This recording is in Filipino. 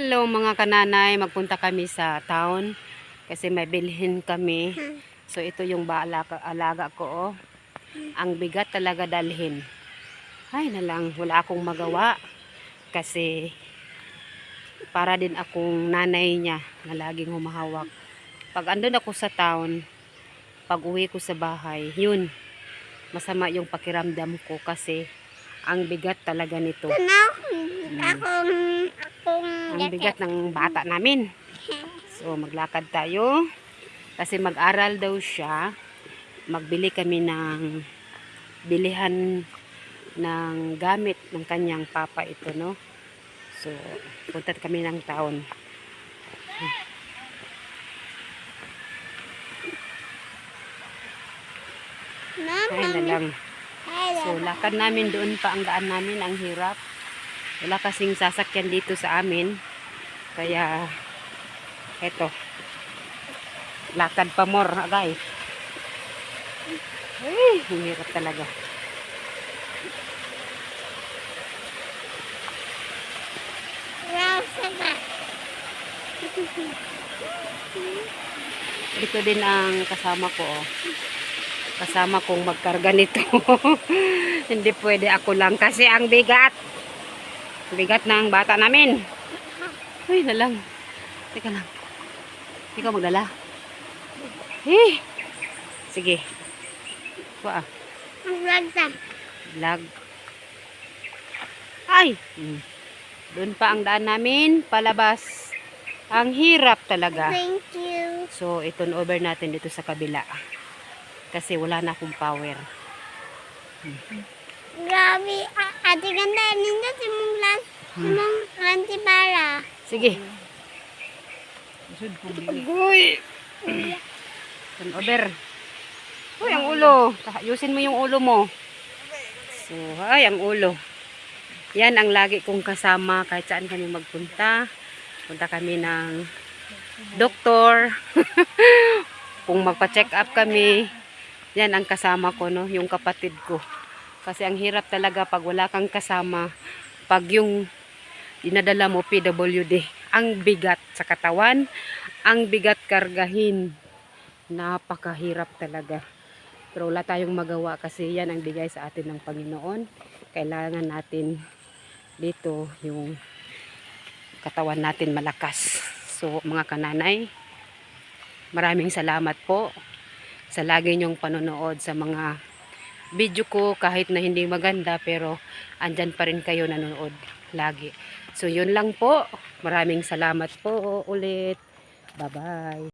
Hello mga kananay, magpunta kami sa town kasi may bilhin kami. So ito yung alaga ko, oh. Ang bigat talaga dalhin. Ay na lang, wala akong magawa kasi para din akong nanay niya na laging humahawak. Pag andun ako sa town, pag uwi ko sa bahay, yun, masama yung pakiramdam ko kasi ang bigat talaga nito. Ang bigat ng bata namin. So maglakad tayo kasi mag-aral daw siya. Magbili kami ng bilihan ng gamit ng kanyang papa ito, no. So punta kami ng town. Ay na lang. So lakad namin doon pa, ang daan namin ang hirap. Wala kasing sasakyan dito sa amin. Kaya eto, lakad pa more, guys. Ay, ang hirap talaga. Dito din ang kasama ko, oh. Kasama kong magkarga nito. Hindi pwede ako lang kasi ang bigat. Bigat ng bata namin. Uy, na lang. Teka lang. Ikaw magdala. Eh. Sige. Kuha. Vlog. Ay. Doon pa ang daan namin. Palabas. Ang hirap talaga. Thank you. So, i-turn over natin dito sa kabila. Kasi wala na akong power. Grabe. Ate ganda. Ninda simulan. Simong antibara. Sige. Uy. Turn over. Uy, ang ulo. Ayusin mo yung ulo mo. So, ay, ang ulo. Yan ang lagi kong kasama kahit saan kami magpunta. Punta kami ng doktor. Kung magpa-check up kami, yan ang kasama ko, no, yung kapatid ko. Kasi ang hirap talaga pag wala kang kasama. Pag yung dinadala mo PWD, ang bigat sa katawan, ang bigat kargahin. Napakahirap talaga. Pero wala tayong magawa kasi yan ang bigay sa atin ng Panginoon. Kailangan natin dito yung katawan natin malakas. So mga kananay, maraming salamat po sa lagi nyong panonood sa mga video ko, kahit na hindi maganda pero andyan pa rin kayo nanonood lagi. So yun lang po. Maraming salamat po ulit. Bye bye.